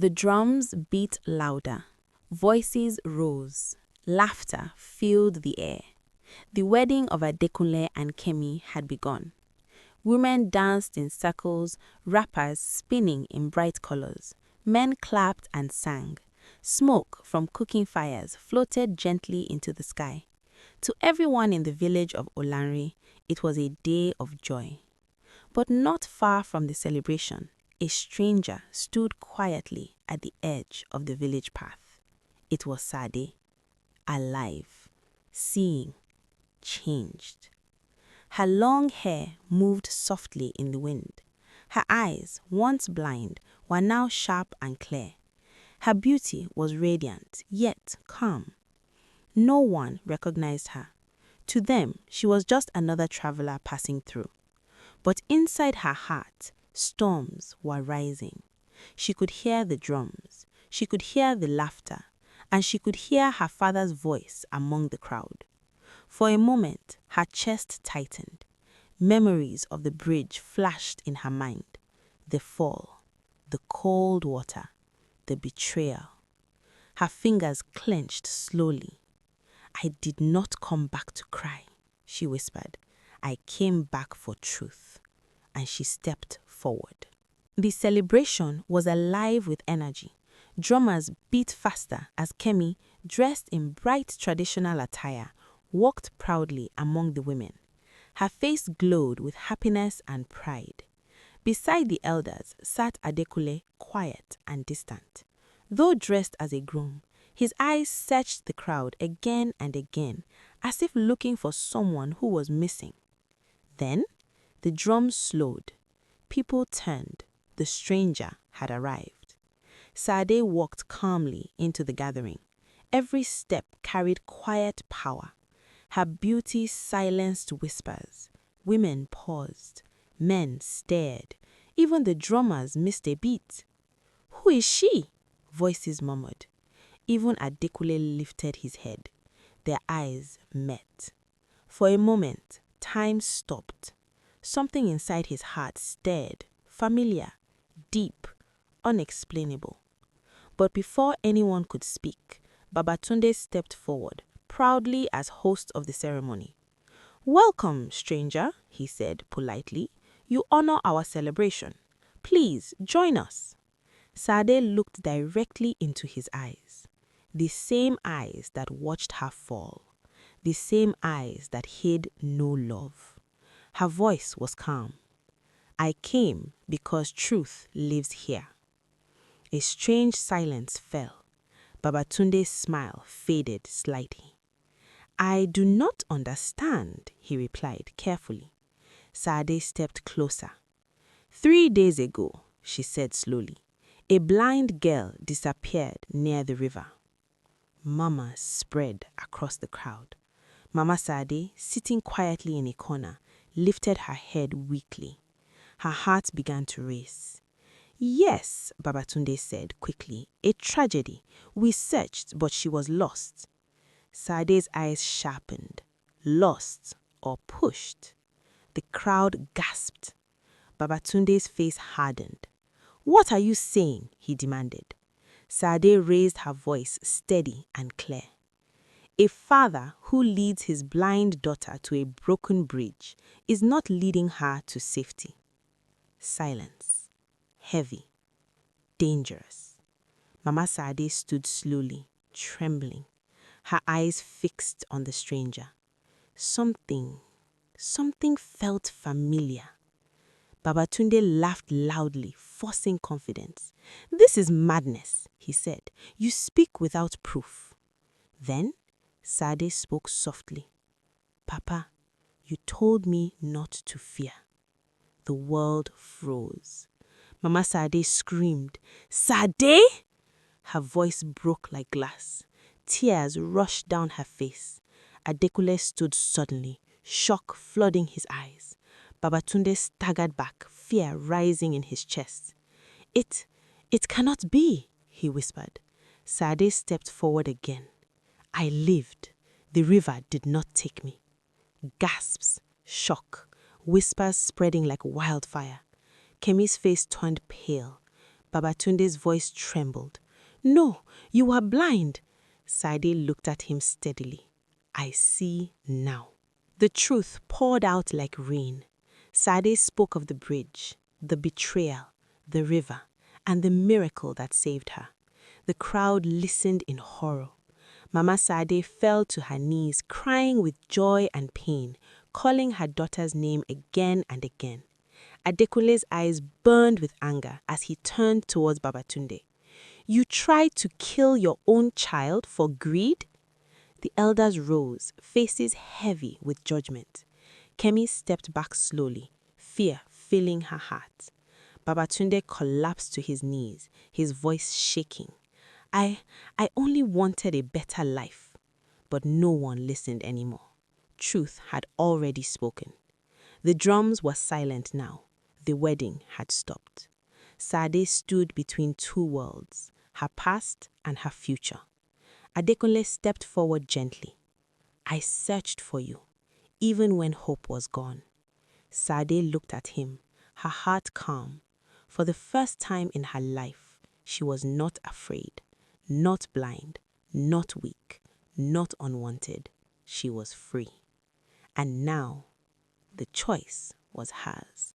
The drums beat louder. Voices rose. Laughter filled the air. The wedding of Adekunle and Kemi had begun. Women danced in circles, rappers spinning in bright colors. Men clapped and sang. Smoke from cooking fires floated gently into the sky. To everyone in the village of Olanre, it was a day of joy. But not far from the celebration, a stranger stood quietly at the edge of the village path. It was Sade, alive, seeing, changed. Her long hair moved softly in the wind. Her eyes, once blind, were now sharp and clear. Her beauty was radiant, yet calm. No one recognized her. To them, she was just another traveler passing through. But inside her heart, storms were rising. She could hear the drums, she could hear the laughter, and she could hear her father's voice among the crowd. For a moment, her chest tightened. Memories of the bridge flashed in her mind. The fall, the cold water, the betrayal. Her fingers clenched slowly. "I did not come back to cry," she whispered. "I came back for truth." And she stepped forward. The celebration was alive with energy. Drummers beat faster as Kemi, dressed in bright traditional attire, walked proudly among the women. Her face glowed with happiness and pride. Beside the elders sat Adekunle, quiet and distant. Though dressed as a groom, his eyes searched the crowd again and again, as if looking for someone who was missing. Then, the drums slowed. People turned. The stranger had arrived. Sade walked calmly into the gathering. Every step carried quiet power. Her beauty silenced whispers. Women paused. Men stared. Even the drummers missed a beat. "Who is she?" voices murmured. Even Adekunle lifted his head. Their eyes met. For a moment, time stopped. Something inside his heart stirred, familiar, deep, unexplainable. But before anyone could speak, Babatunde stepped forward, proudly as host of the ceremony. "Welcome, stranger," he said politely. "You honor our celebration. Please join us." Sade looked directly into his eyes. The same eyes that watched her fall. The same eyes that hid no love. Her voice was calm. "I came because truth lives here." A strange silence fell. Babatunde's smile faded slightly. "I do not understand," he replied carefully. Sade stepped closer. "3 days ago," she said slowly, "a blind girl disappeared near the river." Murmurs spread across the crowd. Mama Sade, sitting quietly in a corner, lifted her head weakly. Her heart began to race. "Yes," Babatunde said quickly, "a tragedy. We searched, but she was lost." Sade's eyes sharpened. Lost or pushed? The crowd gasped. Babatunde's face hardened. "What are you saying?" he demanded. Sade raised her voice steady and clear. "A father who leads his blind daughter to a broken bridge is not leading her to safety." Silence. Heavy. Dangerous. Mama Sade stood slowly, trembling, her eyes fixed on the stranger. Something felt familiar. Babatunde laughed loudly, forcing confidence. "This is madness," he said. "You speak without proof." Then Sade spoke softly. "Papa, you told me not to fear." The world froze. Mama Sade screamed, "Sade!" Her voice broke like glass. Tears rushed down her face. Adekunle stood suddenly, shock flooding his eyes. Babatunde staggered back, fear rising in his chest. It cannot be," he whispered. Sade stepped forward again. "I lived. The river did not take me." Gasps, shock, whispers spreading like wildfire. Kemi's face turned pale. Babatunde's voice trembled. "No, you are blind." Sade looked at him steadily. "I see now." The truth poured out like rain. Sade spoke of the bridge, the betrayal, the river, and the miracle that saved her. The crowd listened in horror. Mama Sade fell to her knees, crying with joy and pain, calling her daughter's name again and again. Adekunle's eyes burned with anger as he turned towards Babatunde. "You tried to kill your own child for greed?" The elders rose, faces heavy with judgment. Kemi stepped back slowly, fear filling her heart. Babatunde collapsed to his knees, his voice shaking. I only wanted a better life." But no one listened anymore. Truth had already spoken. The drums were silent now. The wedding had stopped. Sade stood between two worlds, her past and her future. Adekunle stepped forward gently. "I searched for you, even when hope was gone." Sade looked at him, her heart calm. For the first time in her life, she was not afraid, not blind, not weak, not unwanted. She was free. And now, the choice was hers.